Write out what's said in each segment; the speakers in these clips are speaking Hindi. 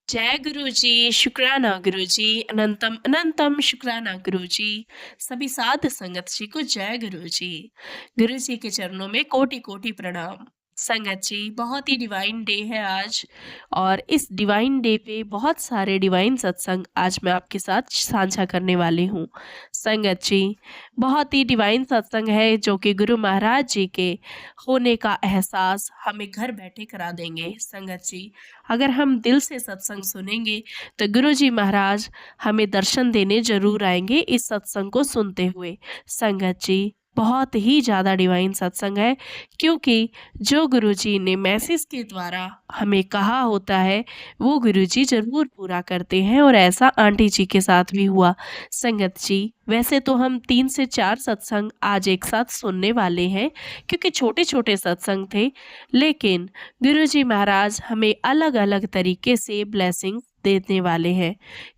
जय गुरु जी, शुक्राना गुरु जी, अनंतम अनंतम शुक्राना गुरु जी। सभी साध संगत जी को जय गुरु जी। गुरु जी के चरणों में कोटि कोटि प्रणाम। संगत जी, बहुत ही डिवाइन डे है आज, और इस डिवाइन डे पे बहुत सारे डिवाइन सत्संग आज मैं आपके साथ साझा करने वाली हूँ। संगत जी, बहुत ही डिवाइन सत्संग है जो कि गुरु महाराज जी के होने का एहसास हमें घर बैठे करा देंगे। संगत जी, अगर हम दिल से सत्संग सुनेंगे तो गुरुजी महाराज हमें दर्शन देने जरूर आएंगे इस सत्संग को सुनते हुए। संगत जी, बहुत ही ज़्यादा डिवाइन सत्संग है, क्योंकि जो गुरुजी ने मैसेज के द्वारा हमें कहा होता है वो गुरुजी जरूर पूरा करते हैं, और ऐसा आंटी जी के साथ भी हुआ। संगत जी, वैसे तो हम 3 से 4 सत्संग आज एक साथ सुनने वाले हैं, क्योंकि छोटे छोटे सत्संग थे, लेकिन गुरुजी महाराज हमें अलग अलग तरीके से ब्लेसिंग देने वाले हैं।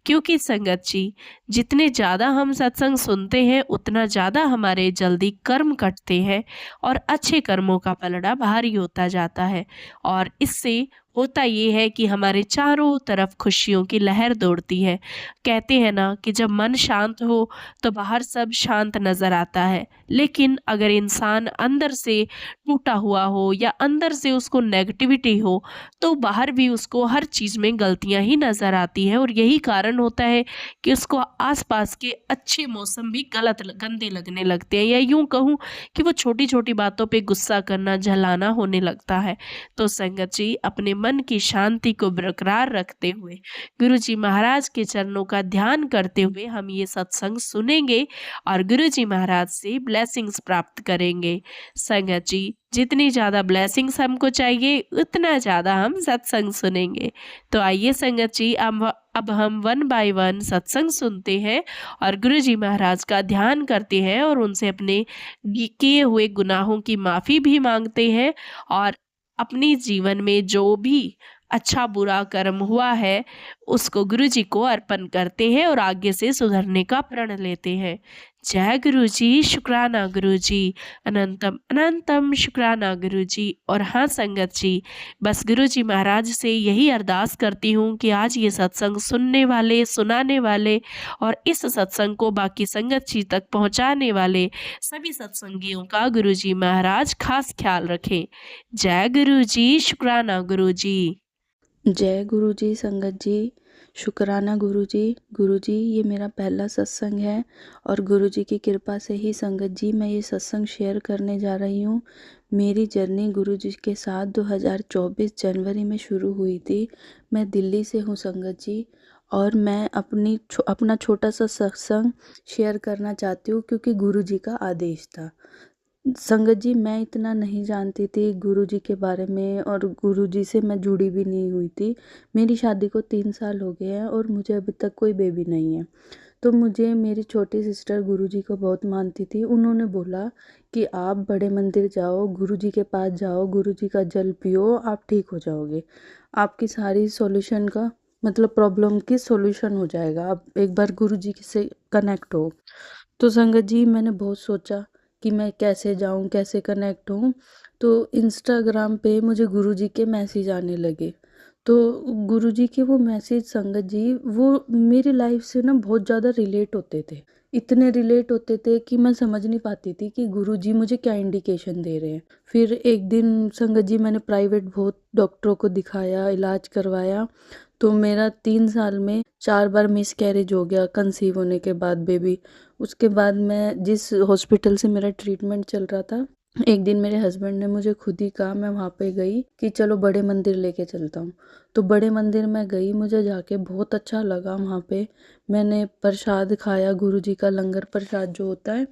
क्योंकि संगत जी, जितने ज़्यादा हम सत्संग सुनते हैं उतना ज़्यादा हमारे जल्दी कर्म कटते हैं, और अच्छे कर्मों का पलड़ा भारी होता जाता है, और इससे होता ये है कि हमारे चारों तरफ खुशियों की लहर दौड़ती है। कहते हैं ना कि जब मन शांत हो तो बाहर सब शांत नज़र आता है, लेकिन अगर इंसान अंदर से टूटा हुआ हो या अंदर से उसको नेगेटिविटी हो तो बाहर भी उसको हर चीज़ में गलतियां ही नज़र आती है, और यही कारण होता है कि उसको आसपास के अच्छे मौसम भी गंदे लगने लगते हैं, या यूं कहूँ कि वो छोटी छोटी बातों पे गुस्सा करना, जलाना होने लगता है। तो संगत जी, अपने मन की शांति को बरकरार रखते हुए गुरु जी महाराज के चरणों का ध्यान करते हुए हम ये सत्संग सुनेंगे और गुरु जी महाराज से ब्लेसिंग्स प्राप्त करेंगे। संगत जी, जितनी ज़्यादा ब्लेसिंग्स हमको चाहिए उतना ज़्यादा हम सत्संग सुनेंगे। तो आइए संगत जी, अब हम वन बाय वन सत्संग सुनते हैं और गुरु जी महाराज का ध्यान करते हैं, और उनसे अपने किए हुए गुनाहों की माफ़ी भी मांगते हैं, और अपनी जीवन में जो भी अच्छा बुरा कर्म हुआ है उसको गुरु जी को अर्पण करते हैं और आगे से सुधरने का प्रण लेते हैं। जय गुरु जी, शुक्राना गुरु जी, अनंतम अनंतम शुक्राना गुरु जी। और हाँ संगत जी, बस गुरु जी महाराज से यही अरदास करती हूँ कि आज ये सत्संग सुनने वाले, सुनाने वाले और इस सत्संग को बाकी संगत जी तक पहुँचाने वाले सभी सत्संगियों का गुरु जी महाराज खास ख्याल रखें। जय गुरु जी, शुक्राना गुरु जी। जय गुरु जी। संगत जी, शुक्राना गुरु जी। गुरु जी, ये मेरा पहला सत्संग है और गुरु जी की कृपा से ही संगत जी मैं ये सत्संग शेयर करने जा रही हूँ। मेरी जर्नी गुरु जी के साथ 2024 जनवरी में शुरू हुई थी। मैं दिल्ली से हूँ संगत जी, और मैं अपना छोटा सा सत्संग शेयर करना चाहती हूँ क्योंकि गुरु जी का आदेश था। संगत जी, मैं इतना नहीं जानती थी गुरुजी के बारे में, और गुरुजी से मैं जुड़ी भी नहीं हुई थी। मेरी शादी को 3 साल हो गए हैं और मुझे अभी तक कोई बेबी नहीं है। तो मुझे मेरी छोटी सिस्टर गुरुजी को बहुत मानती थी। उन्होंने बोला कि आप बड़े मंदिर जाओ, गुरुजी के पास जाओ, गुरुजी का जल पियो, आप ठीक हो जाओगे। आपकी सारी सॉल्यूशन का मतलब प्रॉब्लम की सॉल्यूशन हो जाएगा, आप एक बार गुरुजी से कनेक्ट हो। तो संगत जी, मैंने बहुत सोचा कि मैं कैसे जाऊं, कैसे कनेक्ट हूं। तो इंस्टाग्राम पे मुझे गुरुजी के मैसेज आने लगे। तो गुरुजी के वो मैसेज संगत जी, वो मेरी लाइफ से ना बहुत ज़्यादा रिलेट होते थे। इतने रिलेट होते थे कि मैं समझ नहीं पाती थी कि गुरुजी मुझे क्या इंडिकेशन दे रहे हैं। फिर एक दिन संगत जी, मैंने प्राइवेट बहुत डॉक्टरों को दिखाया, इलाज करवाया। तो मेरा 3 साल में 4 बार मिस कैरेज हो गया कंसीव होने के बाद बेबी। उसके बाद मैं जिस हॉस्पिटल से मेरा ट्रीटमेंट चल रहा था, एक दिन मेरे हस्बैंड ने मुझे खुद ही कहा, मैं वहाँ पे गई कि चलो बड़े मंदिर लेके चलता हूँ। तो बड़े मंदिर में गई, मुझे जाके बहुत अच्छा लगा। वहाँ पे मैंने प्रसाद खाया, गुरुजी का लंगर प्रसाद जो होता है।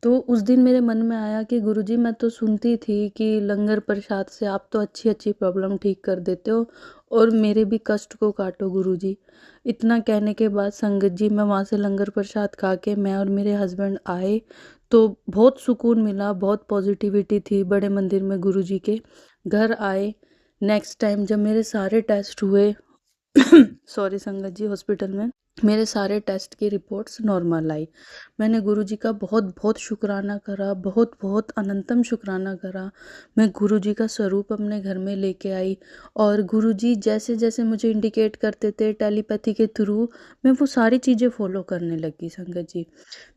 तो उस दिन मेरे मन में आया कि गुरुजी, मैं तो सुनती थी कि लंगर प्रसाद से आप तो अच्छी अच्छी प्रॉब्लम ठीक कर देते हो, और मेरे भी कष्ट को काटो गुरुजी। इतना कहने के बाद संगत जी, मैं वहाँ से लंगर प्रसाद खा के मैं और मेरे हस्बैंड आए। तो बहुत सुकून मिला, बहुत पॉजिटिविटी थी बड़े मंदिर में गुरुजी के। घर आए, नेक्स्ट टाइम जब मेरे सारे टेस्ट हुए सॉरी संगत जी, हॉस्पिटल में मेरे सारे टेस्ट की रिपोर्ट्स नॉर्मल आई। मैंने गुरुजी का बहुत-बहुत शुक्राना करा, बहुत-बहुत अनंतम शुक्राना करा। मैं गुरुजी का स्वरूप अपने घर में लेके आई और गुरुजी जैसे-जैसे मुझे इंडिकेट करते थे टेलीपैथी के थ्रू, मैं वो सारी चीज़ें फ़ॉलो करने लगी संगत जी।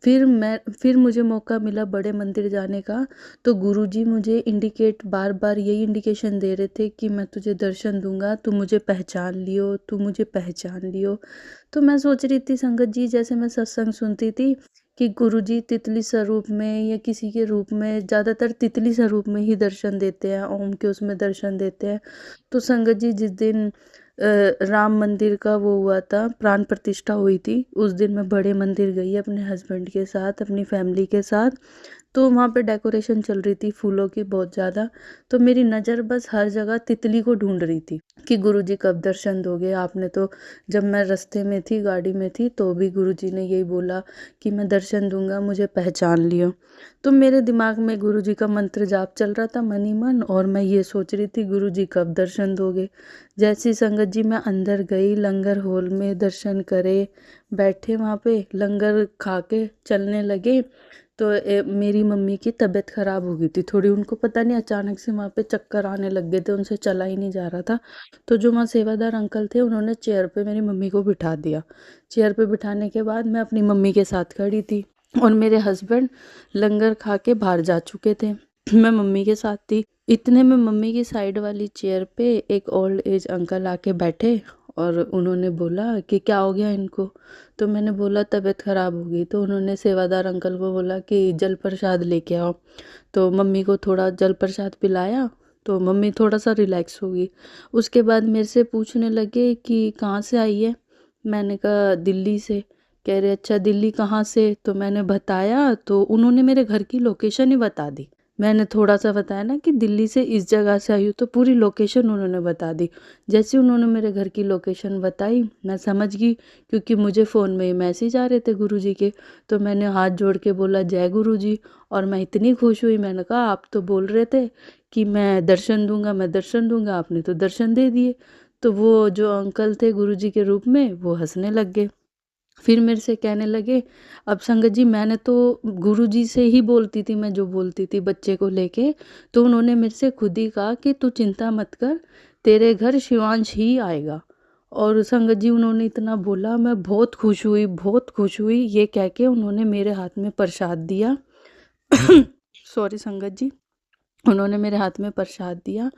फिर मुझे मौका मिला बड़े मंदिर जाने का, तो गुरुजी मुझे इंडिकेट बार-बार यही इंडिकेशन दे रहे थे कि मैं तुझे दर्शन दूँगा, तू मुझे पहचान लियो, तू मुझे पहचान लियो। तो मैं सोच रही थी संगत जी, जैसे मैं सत्संग सुनती थी कि गुरुजी तितली स्वरूप में या किसी के रूप में, ज़्यादातर तितली स्वरूप में ही दर्शन देते हैं, ओम के उसमें दर्शन देते हैं। तो संगत जी जिस दिन राम मंदिर का वो हुआ था, प्राण प्रतिष्ठा हुई थी, उस दिन मैं बड़े मंदिर गई अपने हस्बैंड के साथ, अपनी फैमिली के साथ। तो वहाँ पे डेकोरेशन चल रही थी फूलों की बहुत ज़्यादा, तो मेरी नज़र बस हर जगह तितली को ढूंढ रही थी कि गुरुजी कब दर्शन दोगे आपने। तो जब मैं रास्ते में थी, गाड़ी में थी, तो भी गुरुजी ने यही बोला कि मैं दर्शन दूंगा, मुझे पहचान लियो। तो मेरे दिमाग में गुरुजी का मंत्र जाप चल रहा था मन ही मन, और मैं ये सोच रही थी गुरुजी कब दर्शन दोगे। जैसी संगत जी मैं अंदर गई, लंगर हॉल में दर्शन करे, बैठे वहाँ पे लंगर खा के चलने लगे, तो मेरी मम्मी की तबीयत ख़राब हो गई थी थोड़ी, उनको पता नहीं अचानक से वहाँ पे चक्कर आने लग गए थे, उनसे चला ही नहीं जा रहा था। तो जो वहाँ सेवादार अंकल थे, उन्होंने चेयर पे मेरी मम्मी को बिठा दिया। चेयर पे बिठाने के बाद मैं अपनी मम्मी के साथ खड़ी थी और मेरे हस्बैंड लंगर खा के बाहर जा चुके थे। मैं मम्मी के साथ थी। इतने में मम्मी की साइड वाली चेयर पे एक ओल्ड एज अंकल आके बैठे और उन्होंने बोला कि क्या हो गया इनको। तो मैंने बोला तबीयत ख़राब हो गई। तो उन्होंने सेवादार अंकल को बोला कि जल प्रसाद लेके आओ। तो मम्मी को थोड़ा जल प्रसाद पिलाया, तो मम्मी थोड़ा सा रिलैक्स हो गई। उसके बाद मेरे से पूछने लगे कि कहाँ से आई है। मैंने कहा दिल्ली से। कह रहे अच्छा दिल्ली कहाँ से। तो मैंने बताया, तो उन्होंने मेरे घर की लोकेशन ही बता दी। मैंने थोड़ा सा बताया ना कि दिल्ली से इस जगह से आई हूँ, तो पूरी लोकेशन उन्होंने बता दी। जैसे उन्होंने मेरे घर की लोकेशन बताई, मैं समझ गई, क्योंकि मुझे फ़ोन में ही मैसेज आ रहे थे गुरुजी के। तो मैंने हाथ जोड़ के बोला जय गुरुजी, और मैं इतनी खुश हुई। मैंने कहा आप तो बोल रहे थे कि मैं दर्शन दूंगा, मैं दर्शन दूंगा, आपने तो दर्शन दे दिए। तो वो जो अंकल थे गुरुजी के रूप में, वो हंसने लग गए। फिर मेरे से कहने लगे, अब संगत जी मैंने तो गुरुजी से ही बोलती थी, मैं जो बोलती थी बच्चे को लेके, तो उन्होंने मेरे से खुद ही कहा कि तू चिंता मत कर, तेरे घर शिवांश ही आएगा। और संगत जी उन्होंने इतना बोला, मैं बहुत खुश हुई, बहुत खुश हुई। ये कह के उन्होंने मेरे हाथ में प्रसाद दिया। सॉरी संगत जी, उन्होंने मेरे हाथ में प्रसाद दिया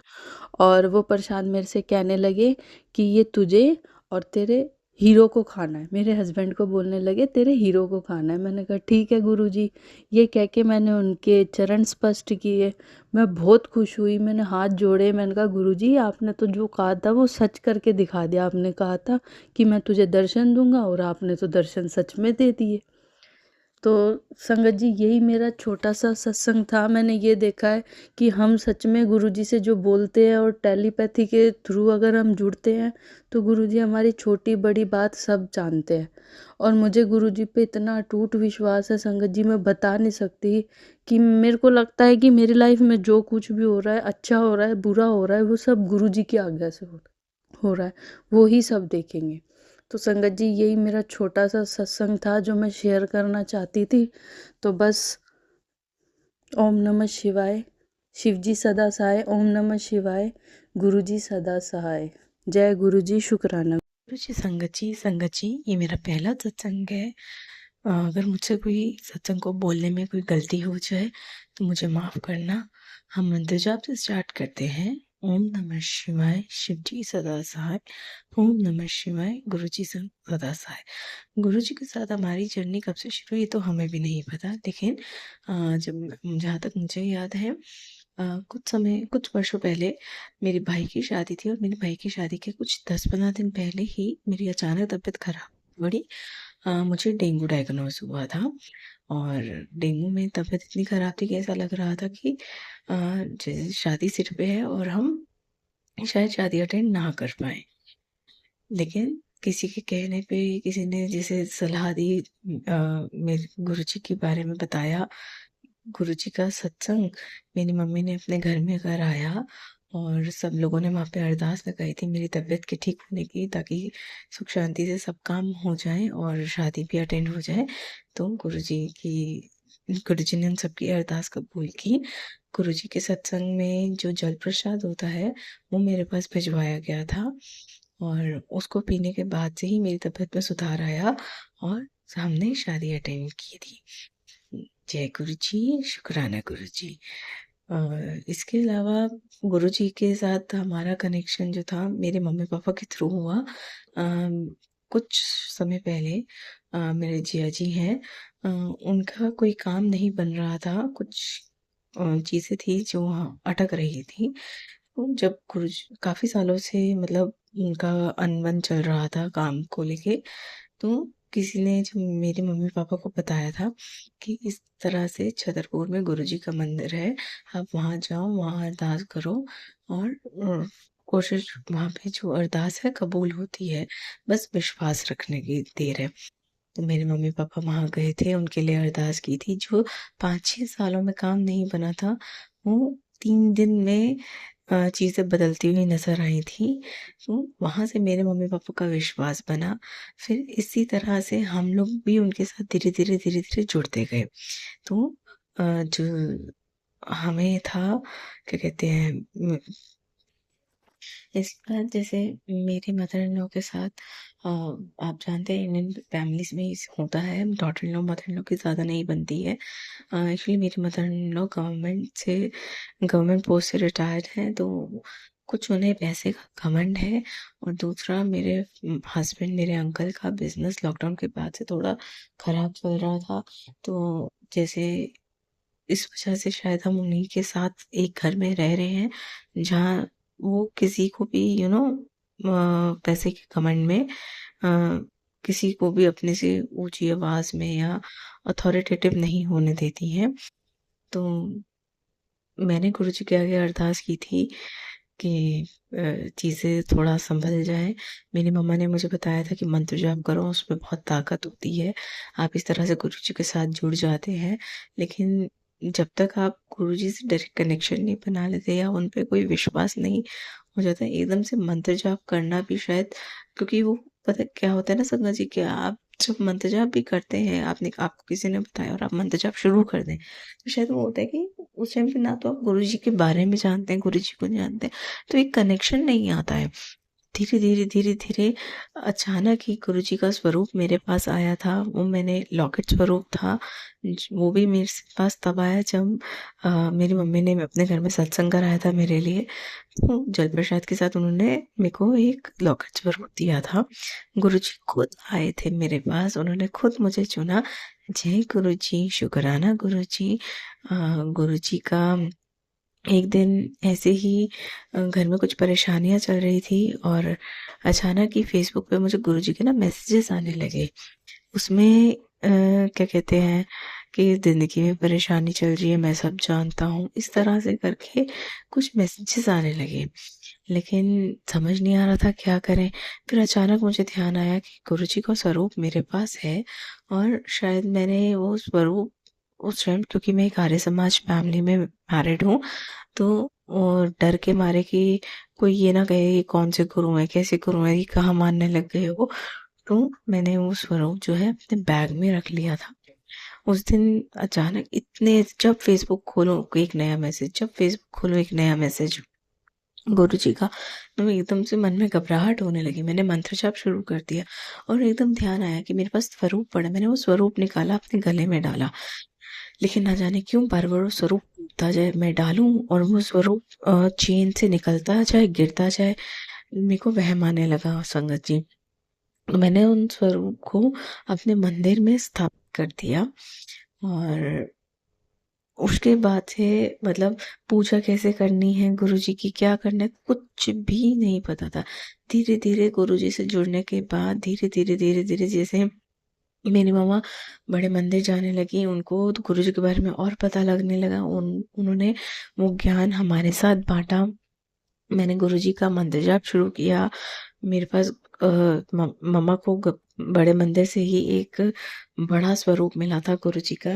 और वो प्रसाद मेरे से कहने लगे कि ये तुझे और तेरे हीरो को खाना है। मेरे हस्बैंड को बोलने लगे तेरे हीरो को खाना है। मैंने कहा ठीक है गुरुजी। ये कह के मैंने उनके चरण स्पर्श किए। मैं बहुत खुश हुई, मैंने हाथ जोड़े। मैंने कहा गुरुजी आपने तो जो कहा था वो सच करके दिखा दिया। आपने कहा था कि मैं तुझे दर्शन दूंगा और आपने तो दर्शन सच में दे दिए। तो संगत जी यही मेरा छोटा सा सत्संग था। मैंने ये देखा है कि हम सच में गुरुजी से जो बोलते हैं और टेलीपैथी के थ्रू अगर हम जुड़ते हैं, तो गुरुजी हमारी छोटी बड़ी बात सब जानते हैं। और मुझे गुरुजी पे इतना अटूट विश्वास है संगत जी, मैं बता नहीं सकती। कि मेरे को लगता है कि मेरी लाइफ में जो कुछ भी हो रहा है, अच्छा हो रहा है बुरा हो रहा है, वो सब गुरुजी की आज्ञा से हो रहा है। वो ही सब देखेंगे। तो संगत जी यही मेरा छोटा सा सत्संग था जो मैं शेयर करना चाहती थी। तो बस ओम नमः शिवाय। शिवजी सदा सहाय। ओम नमः शिवाय। गुरुजी सदा सहाय। जय गुरुजी। शुक्राना। जी संगत जी ये मेरा पहला सत्संग है। अगर मुझसे कोई सत्संग को बोलने में कोई गलती हो जाए तो मुझे माफ़ करना। हम मंत्र जाप से स्टार्ट करते हैं। ओम नमः शिवाय, शिव जी सदा सहाय। ओम नमः शिवाय, गुरु जी सदा सहाय। गुरु जी के साथ हमारी जर्नी कब से शुरू हुई तो हमें भी नहीं पता, लेकिन जब जहाँ तक मुझे याद है कुछ वर्षों पहले मेरे भाई की शादी थी और मेरे भाई की शादी के कुछ 10-15 दिन पहले ही मेरी अचानक तबीयत खराब पड़ी। मुझे डेंगू डायग्नोज हुआ था और डेंगू में तबीयत इतनी खराब थी कि ऐसा लग रहा था कि जैसे शादी सिर पे है और हम शायद शादी अटेंड ना कर पाए। लेकिन किसी के कहने पे किसी ने जैसे सलाह दी, मेरे गुरुजी के बारे में बताया। गुरुजी का सत्संग मेरी मम्मी ने अपने घर में कराया और सब लोगों ने वहाँ पे अरदास लगाई थी मेरी तबीयत के ठीक होने की, ताकि सुख शांति से सब काम हो जाए और शादी भी अटेंड हो जाए। तो गुरुजी ने उन सबकी अरदास कबूल की। गुरुजी के सत्संग में जो जल प्रसाद होता है वो मेरे पास भिजवाया गया था, और उसको पीने के बाद से ही मेरी तबीयत में सुधार आया और हमने शादी अटेंड की थी। जय गुरु जी, शुक्राना गुरु जी। इसके अलावा गुरु जी के साथ हमारा कनेक्शन जो था मेरे मम्मी पापा के थ्रू हुआ। कुछ समय पहले मेरे जिया जी हैं, उनका कोई काम नहीं बन रहा था, कुछ चीज़ें थी जो वहाँ अटक रही थी। तो जब काफ़ी सालों से मतलब उनका अनबन चल रहा था काम को लेके, तो किसी ने जो मेरे मम्मी पापा को बताया था कि इस तरह से छतरपुर में गुरुजी का मंदिर है, आप वहाँ जाओ, वहाँ अरदास करो और कोशिश वहाँ पे जो अरदास है कबूल होती है, बस विश्वास रखने की देर है। तो मेरे मम्मी पापा वहाँ गए थे, उनके लिए अरदास की थी। जो 5-6 सालों में काम नहीं बना था, वो 3 दिन में चीज़ें बदलती हुई नज़र आई थी। तो वहाँ से मेरे मम्मी पापा का विश्वास बना। फिर इसी तरह से हम लोग भी उनके साथ धीरे-धीरे जुड़ते गए। तो जो हमें था, क्या कहते हैं, इसके बाद जैसे मेरे मदर इन लॉ के साथ आप जानते हैं इंडियन फैमिलीज़ में होता है, daughter in law mother in law की ज़्यादा नहीं बनती है। एक्चुअली मेरी mother in law government post से रिटायर्ड हैं, तो कुछ उन्हें पैसे का घमंड है, और दूसरा मेरे हस्बैंड, मेरे अंकल का बिज़नेस लॉकडाउन के बाद से थोड़ा ख़राब चल रहा था। तो जैसे इस वजह से शायद हम उन्हीं के साथ एक घर में रह रहे हैं, जहाँ वो किसी को भी पैसे के घमंड में किसी को भी अपने से ऊँची आवाज़ में या अथॉरिटेटिव नहीं होने देती हैं। तो मैंने गुरुजी के आगे अरदास की थी कि चीज़ें थोड़ा सँभल जाएँ। मेरी मम्मा ने मुझे बताया था कि मंत्र जाप करो, उसमें बहुत ताकत होती है। आप इस तरह से गुरुजी के साथ जुड़ जाते हैं। लेकिन जब तक आप गुरुजी से डायरेक्ट कनेक्शन नहीं बना लेते या उन पे कोई विश्वास नहीं हो जाता है, एकदम से मंत्र जाप करना भी शायद, क्योंकि वो पता है क्या होता है ना संगत जी, कि आप जब मंत्र जाप भी करते हैं, आपको किसी ने बताया और आप मंत्र जाप शुरू कर दें, तो शायद वो होता है कि उस टाइम पे ना तो आप गुरुजी के बारे में जानते हैं, गुरुजी को जानते हैं, तो एक कनेक्शन नहीं आता है। धीरे-धीरे अचानक ही गुरुजी का स्वरूप मेरे पास आया था। वो मैंने लॉकेट स्वरूप था, वो भी मेरे पास तब आया जब मेरी मम्मी ने अपने घर में सत्संग कराया था मेरे लिए। तो जल प्रसाद के साथ उन्होंने मेरे को एक लॉकेट स्वरूप दिया था। गुरुजी खुद आए थे मेरे पास, उन्होंने खुद मुझे चुना। जय गुरुजी, शुक्राना गुरुजी। गुरुजी का एक दिन ऐसे ही घर में कुछ परेशानियाँ चल रही थी, और अचानक ही फ़ेसबुक पे मुझे गुरुजी के ना मैसेजेस आने लगे। उसमें क्या कहते हैं कि ज़िंदगी में परेशानी चल रही है, मैं सब जानता हूँ, इस तरह से करके कुछ मैसेजेस आने लगे। लेकिन समझ नहीं आ रहा था क्या करें। फिर अचानक मुझे ध्यान आया कि गुरुजी का स्वरूप मेरे पास है, और शायद मैंने वो स्वरूप उस टाइम, क्योंकि मैं एक आर्य समाज फैमिली में मैरिड हूँ, तो डर के मारे कि कोई ये ना कहे ये कौन से गुरु हैं, कैसे गुरु हैं, ये कहाँ मानने लग गए हो, तो मैंने वो स्वरूप जो है अपने बैग में रख लिया था। उस दिन अचानक जब फ़ेसबुक खोलो एक नया मैसेज, जब फ़ेसबुक खोलो एक नया मैसेज गुरुजी का, तो एकदम से मन में घबराहट होने लगी। मैंने मंत्र जाप शुरू कर दिया, और एकदम ध्यान आया कि मेरे पास स्वरूप पड़ा। मैंने वो स्वरूप निकाला, अपने गले में डाला। लेकिन ना जाने क्यों बार-बार वो स्वरूप टूटता जाए, मैं डालूँ और वो स्वरूप चेन से निकलता जाए, गिरता जाए। मेरे को वहम आने लगा संगत जी। तो मैंने उन स्वरूप को अपने मंदिर में स्थापित कर दिया, और उसके बाद से मतलब पूजा कैसे करनी है, गुरुजी की क्या करना है, कुछ भी नहीं पता था। धीरे-धीरे गुरुजी से जुड़ने के बाद धीरे-धीरे जैसे मेरी मम्मा बड़े मंदिर जाने लगी, उनको तो गुरुजी के बारे में और पता लगने लगा। उन्होंने वो ज्ञान हमारे साथ बाँटा। मैंने गुरुजी का मंत्र जाप शुरू किया। मेरे पास मम्मा को बड़े मंदिर से ही एक बड़ा स्वरूप मिला था गुरु जी का।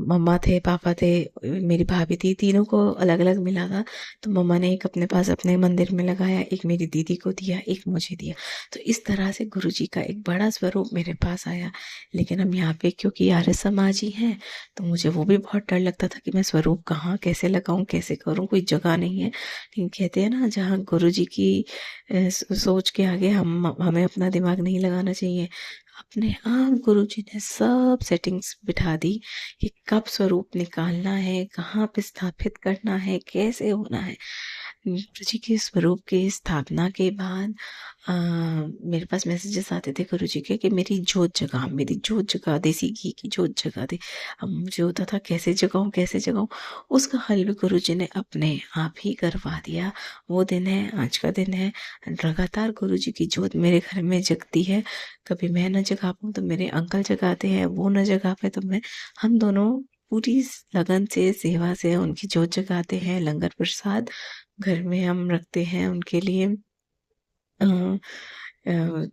मम्मा थे, पापा थे, मेरी भाभी थी, तीनों को अलग अलग मिला था। तो मम्मा ने एक अपने पास अपने मंदिर में लगाया, एक मेरी दीदी को दिया, एक मुझे दिया। तो इस तरह से गुरु जी का एक बड़ा स्वरूप मेरे पास आया। लेकिन हम यहाँ पे क्योंकि आर्य समाज ही हैं, तो मुझे वो भी बहुत डर लगता था कि मैं स्वरूप कहाँ कैसे लगाऊं, कैसे करूं, कोई जगह नहीं है। लेकिन कहते हैं ना, जहाँ गुरु जी की सोच के आगे हमें अपना दिमाग नहीं लगाना चाहिए। अपने आप गुरु जी ने सब सेटिंग्स बिठा दी कि कब स्वरूप निकालना है, कहाँ पे स्थापित करना है, कैसे होना है। गुरु जी के स्वरूप की स्थापना के बाद मेरे पास मैसेजेस आते थे गुरु जी के कि मेरी जोत जगा, देसी घी की जोत जगा दे। अब मुझे होता था कैसे जगाऊं, कैसे जगाऊं। उसका हल भी गुरु जी ने अपने आप ही करवा दिया। वो दिन है, आज का दिन है। लगातार गुरु जी की जोत मेरे घर में जगती है। कभी मैं न जगा पाऊँ तो मेरे अंकल जगाते हैं, वो न जगा पाए तो हम दोनों पूरी लगन से, सेवा से उनकी जोत जगाते हैं। लंगर प्रसाद घर में हम रखते हैं उनके लिए। अ, अ,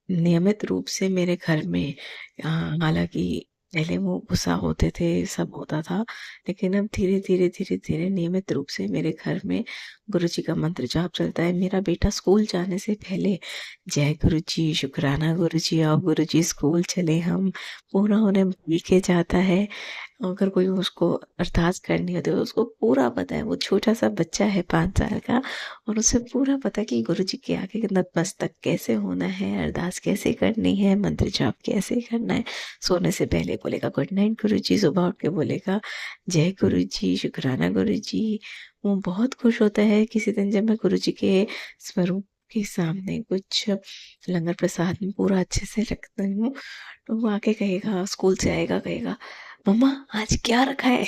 नियमित रूप से मेरे घर में हालाँकि पहले वो गुस्सा होते थे, सब होता था, लेकिन अब धीरे-धीरे नियमित रूप से मेरे घर में गुरु जी का मंत्र जाप चलता है। मेरा बेटा स्कूल जाने से पहले जय गुरु जी, शुकराना गुरु जी, आओ गुरु जी स्कूल चले हम, पूरा उन्हें बोल के जाता है। अगर कोई उसको अरदास करनी होती है तो उसको पूरा पता है। वो छोटा-सा बच्चा है 5 साल का, और उसे पूरा पता है कि गुरु जी के आगे नतमस्तक कैसे होना है, अरदास कैसे करनी है, मंत्र जाप कैसे करना है। सोने से पहले बोलेगा गुड नाइट गुरु जी, सुबह उठ के बोलेगा जय गुरु जी, शुकराना गुरु जी। वो बहुत खुश होता है किसी दिन जब मैं गुरु जी के स्वरूप के सामने कुछ लंगर प्रसाद में पूरा अच्छे से रखती हूँ, तो वो आके कहेगा, स्कूल से आएगा, कहेगा मम्मा आज क्या रखा है।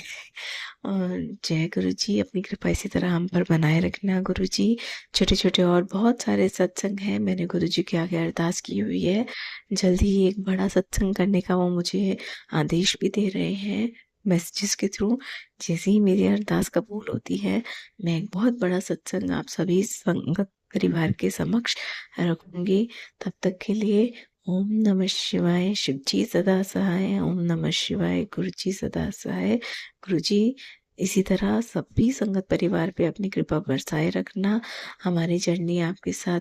जय गुरु जी, अपनी कृपा इसी तरह हम पर बनाए रखना गुरु जी। छोटे छोटे और बहुत सारे सत्संग हैं, मैंने गुरु जी के आगे अरदास की हुई है। जल्दी ही एक बड़ा सत्संग करने का वो मुझे आदेश भी दे रहे हैं मैसेजेस के थ्रू। जैसे ही मेरी अरदास कबूल होती है, मैं एक बहुत बड़ा सत्संग आप सभी संगत परिवार के समक्ष रखूंगी। तब तक के लिए ओम नमः शिवाय, शिव जी सदा सहाय। ओम नमः शिवाय, गुरु जी सदा सहाय। गुरु जी इसी तरह सभी संगत परिवार पे अपनी कृपा बरसाए रखना। हमारी जर्नी आपके साथ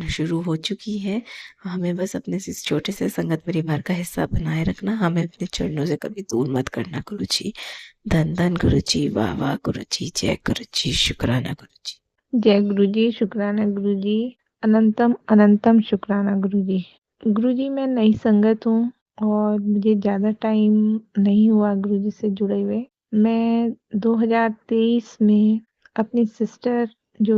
शुरू हो चुकी है। हमें बस अपने इस छोटे से संगत परिवार का हिस्सा बनाए रखना। हमें अपने चरणों से कभी दूर मत करना गुरु जी। धन धन गुरु जी, वाह वाह गुरु जी, जय गुरु जी, शुक्राना गुरु जी। जय गुरु जी, शुक्राना गुरु जी, अनंतम अनंतम शुक्राना गुरु जी। गुरु जी मैं नई संगत हूँ और मुझे ज़्यादा टाइम नहीं हुआ गुरु जी से जुड़े हुए। मैं 2023 में अपनी सिस्टर जो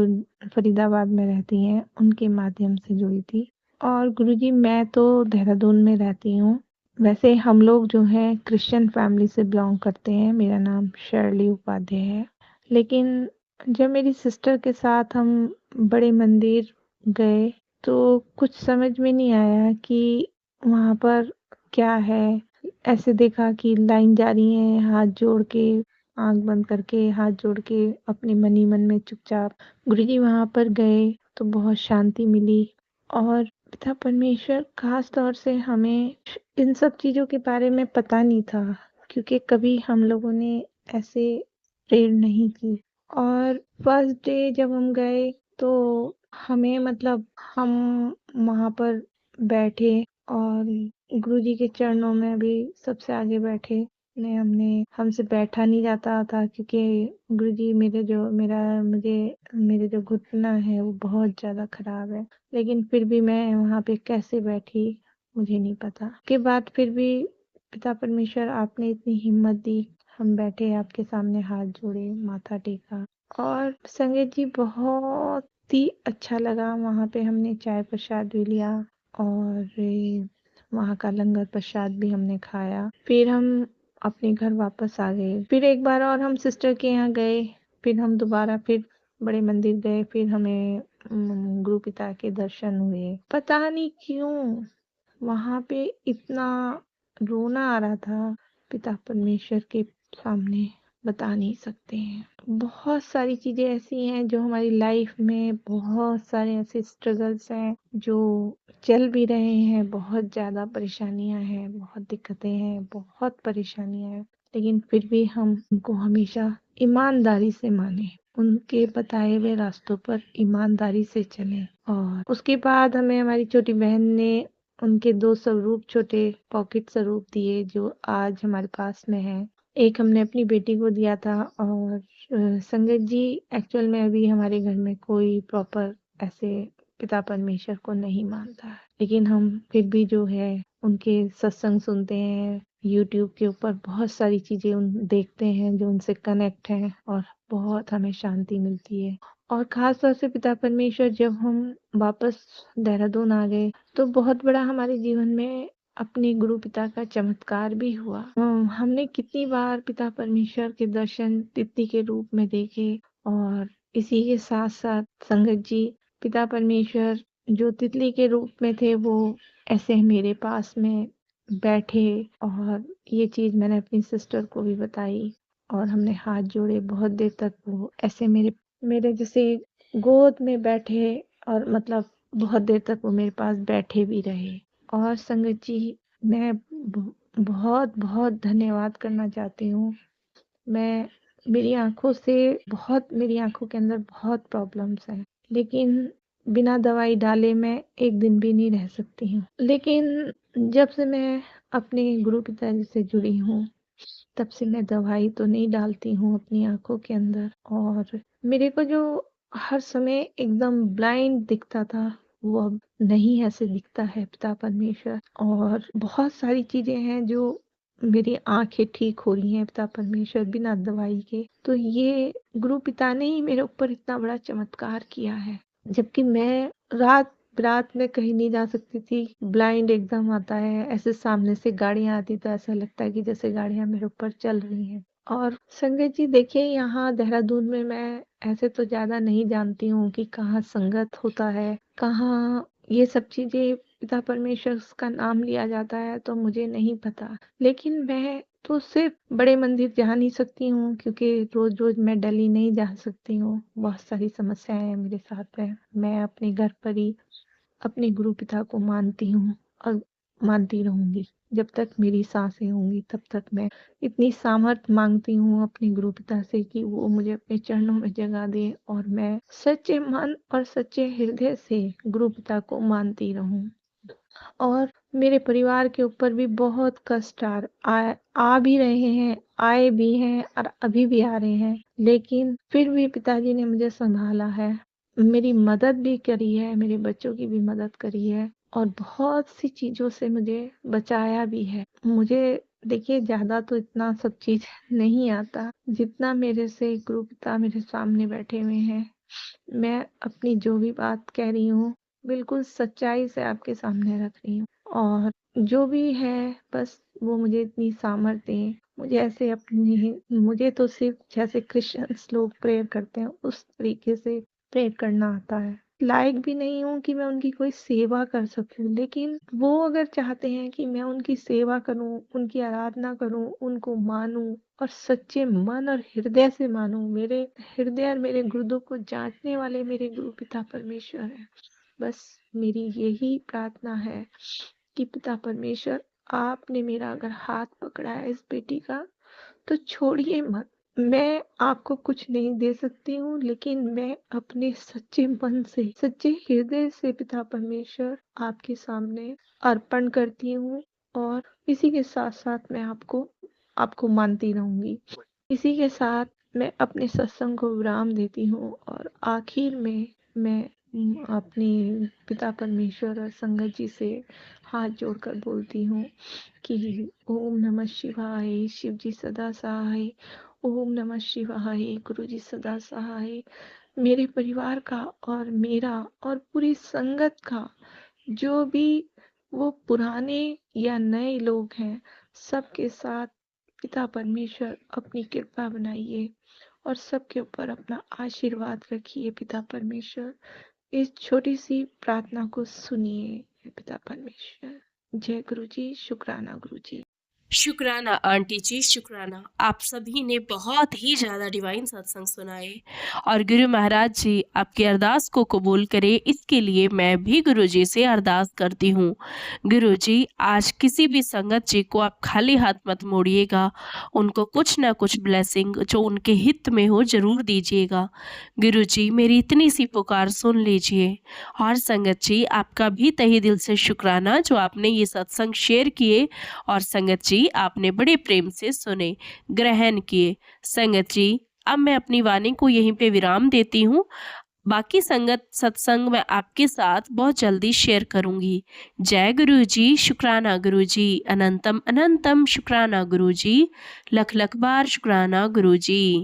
फरीदाबाद में रहती हैं उनके माध्यम से जुड़ी थी। और गुरु जी मैं तो देहरादून में रहती हूँ। वैसे हम लोग जो हैं क्रिश्चियन फैमिली से बिलोंग करते हैं। मेरा नाम शर्ली उपाध्याय है। लेकिन जब मेरी सिस्टर के साथ हम बड़े मंदिर गए तो कुछ समझ में नहीं आया कि वहाँ पर क्या है। ऐसे देखा कि लाइन जा रही है, हाथ जोड़ के, आँख बंद करके, हाथ जोड़ के अपने मन ही मन में चुपचाप। गुरुजी वहाँ पर गए तो बहुत शांति मिली और पिता परमेश्वर खास तौर से हमें इन सब चीज़ों के बारे में पता नहीं था क्योंकि कभी हम लोगों ने ऐसे प्रेयर नहीं की। और फर्स्ट डे जब हम गए तो हमें मतलब हम वहाँ पर बैठे और गुरुजी के चरणों में भी सबसे आगे बैठे। ने हमने हमसे बैठा नहीं जाता था क्योंकि गुरुजी मेरे जो घुटना है वो बहुत ज़्यादा खराब है। लेकिन फिर भी मैं वहाँ पे कैसे बैठी मुझे नहीं पता। के बाद फिर भी पिता परमेश्वर आपने इतनी हिम्मत दी, हम बैठे आपके सामने हाथ जोड़े, माथा टेका और संगत जी बहुत ही अच्छा लगा। वहाँ पे हमने चाय प्रसाद भी लिया और वहाँ का लंगर प्रसाद भी हमने खाया। फिर हम अपने घर वापस आ गए। फिर एक बार और हम सिस्टर के यहाँ गए। फिर हम दोबारा फिर बड़े मंदिर गए। फिर हमें गुरु पिता के दर्शन हुए। पता नहीं क्यों वहाँ पे इतना रोना आ रहा था पिता परमेश्वर के सामने। बता नहीं सकते हैं। बहुत सारी चीज़ें ऐसी हैं जो हमारी लाइफ में, बहुत सारे ऐसे स्ट्रगल्स हैं जो चल भी रहे हैं, बहुत ज़्यादा परेशानियाँ हैं, बहुत दिक्कतें हैं, बहुत परेशानियाँ हैं, लेकिन फिर भी हम उनको हमेशा ईमानदारी से माने, उनके बताए हुए रास्तों पर ईमानदारी से चलें। और उसके बाद हमें हमारी छोटी बहन ने उनके 2 स्वरूप, छोटे पॉकेट स्वरूप दिए जो आज हमारे पास में हैं। एक हमने अपनी बेटी को दिया था और संगत जी, एक्चुअल में अभी हमारे घर में कोई प्रॉपर ऐसे पिता परमेश्वर को नहीं मानता है, लेकिन हम फिर भी जो है उनके सत्संग सुनते हैं, यूट्यूब के ऊपर बहुत सारी चीज़ें उन देखते हैं जो उनसे कनेक्ट हैं और बहुत हमें शांति मिलती है। और ख़ास तौर से पिता परमेश्वर, जब हम वापस देहरादून आ गए तो बहुत बड़ा हमारे जीवन में अपने गुरु पिता का चमत्कार भी हुआ। हमने कितनी बार पिता परमेश्वर के दर्शन तिथि के रूप में देखे और इसी के साथ साथ संगत जी, पिता परमेश्वर जो तितली के रूप में थे वो ऐसे मेरे पास में बैठे। और ये चीज़ मैंने अपनी सिस्टर को भी बताई और हमने हाथ जोड़े, बहुत देर तक वो ऐसे मेरे मेरे जैसे गोद में बैठे और मतलब बहुत देर तक वो मेरे पास बैठे भी रहे। और संगत जी, मैं बहुत बहुत धन्यवाद करना चाहती हूँ। मैं मेरी आंखों से बहुत मेरी आंखों के अंदर बहुत प्रॉब्लम्स हैं, लेकिन बिना दवाई डाले मैं एक दिन भी नहीं रह सकती हूँ। लेकिन जब से मैं अपने गुरु पिताजी से जुड़ी हूँ तब से मैं दवाई तो नहीं डालती हूँ अपनी आंखों के अंदर। और मेरे को जो हर समय एकदम ब्लाइंड दिखता था वो अब नहीं ऐसे दिखता है पिता परमेश्वर। और बहुत सारी चीजें हैं जो मेरी आंखें ठीक हो रही हैं पिता परमेश्वर बिना दवाई के। तो ये गुरु पिता ने ही मेरे ऊपर इतना बड़ा चमत्कार किया है। जबकि मैं रात रात में कहीं नहीं जा सकती थी, ब्लाइंड एकदम आता है, ऐसे सामने से गाड़ियां आती तो ऐसा लगता है कि जैसे गाड़ियां मेरे ऊपर चल रही हैं। और संगत जी देखिए, यहाँ देहरादून में मैं ऐसे तो ज्यादा नहीं जानती हूँ कि कहाँ संगत होता है, कहाँ ये सब चीजें पिता परमेश्वर का नाम लिया जाता है, तो मुझे नहीं पता। लेकिन मैं तो सिर्फ बड़े मंदिर जा नहीं सकती हूँ क्योंकि रोज रोज मैं दिल्ली नहीं जा सकती हूँ, बहुत सारी समस्याएं हैं मेरे साथ में। मैं अपने घर पर ही अपने गुरु पिता को मानती हूँ और मानती रहूंगी जब तक मेरी सांसें होंगी। तब तक मैं इतनी सामर्थ मांगती हूँ अपने गुरु पिता से कि वो मुझे अपने चरणों में जगह दे और मैं सच्चे मन और सच्चे हृदय से गुरु पिता को मानती रहूं। और मेरे परिवार के ऊपर भी बहुत कष्ट आ भी रहे हैं, आए भी हैं और अभी भी आ रहे हैं, लेकिन फिर भी पिताजी ने मुझे संभाला है, मेरी मदद भी करी है, मेरे बच्चों की भी मदद करी है और बहुत सी चीजों से मुझे बचाया भी है। मुझे देखिए ज्यादा तो इतना सब चीज नहीं आता जितना मेरे से गुरु पिता मेरे सामने बैठे हुए हैं। मैं अपनी जो भी बात कह रही हूँ बिल्कुल सच्चाई से आपके सामने रख रही हूँ। और जो भी है बस वो मुझे इतनी सामर्थ्य दें, मुझे ऐसे अपनी, मुझे तो सिर्फ जैसे क्रिश्चियंस लोग प्रेयर करते हैं उस तरीके से प्रेयर करना आता है। लायक भी नहीं हूँ कि मैं उनकी कोई सेवा कर सकूं, लेकिन वो अगर चाहते हैं कि मैं उनकी सेवा करूं, उनकी आराधना करूं, उनको मानूं और सच्चे मन और हृदय से मानूं। मेरे हृदय और मेरे गुर्दों को जांचने वाले मेरे गुरु पिता परमेश्वर हैं। बस मेरी यही प्रार्थना है कि पिता परमेश्वर, आपने मेरा अगर हाथ पकड़ा है इस बेटी का तो छोड़िए मत। मैं आपको कुछ नहीं दे सकती हूँ, लेकिन मैं अपने सच्चे मन से, सच्चे हृदय से पिता परमेश्वर आपके सामने अर्पण करती हूँ। और इसी के साथ साथ मैं आपको आपको मानती रहूंगी। इसी के साथ मैं अपने सत्संग को विराम देती हूँ और आखिर में मैं अपने पिता परमेश्वर और संगत जी से हाथ जोड़कर बोलती हूँ कि ओम नमः शिवाय, शिव जी सदा सहाय। ओम नमः शिवाय, गुरु जी सदा सहाय। मेरे परिवार का और मेरा और पूरी संगत का, जो भी वो पुराने या नए लोग हैं, सबके साथ पिता परमेश्वर अपनी कृपा बनाइए और सबके ऊपर अपना आशीर्वाद रखिए पिता परमेश्वर। इस छोटी सी प्रार्थना को सुनिए पिता परमेश्वर। जय गुरु जी, शुक्राना गुरु जी। शुक्राना आंटी जी, शुक्राना। आप सभी ने बहुत ही ज़्यादा डिवाइन सत्संग सुनाए और गुरु महाराज जी आपकी अरदास को कबूल करें, इसके लिए मैं भी गुरु जी से अरदास करती हूँ। गुरु जी, आज किसी भी संगत जी को आप खाली हाथ मत मोड़िएगा, उनको कुछ ना कुछ ब्लेसिंग जो उनके हित में हो ज़रूर दीजिएगा। गुरु जी, मेरी इतनी सी पुकार सुन लीजिए। और संगत जी, आपका भी तहे दिल से शुक्राना जो आपने ये सत्संग शेयर किए और संगत जी आपने बड़े प्रेम से सुने, ग्रहण किए। संगत जी, अब मैं अपनी वाणी को यहीं पे विराम देती हूँ। बाकी संगत सत्संग मैं आपके साथ बहुत जल्दी शेयर करूँगी। जय गुरु जी, शुक्राना गुरु जी, अनंतम अनंतम शुक्राना गुरु जी, लख लख बार शुक्राना गुरु जी।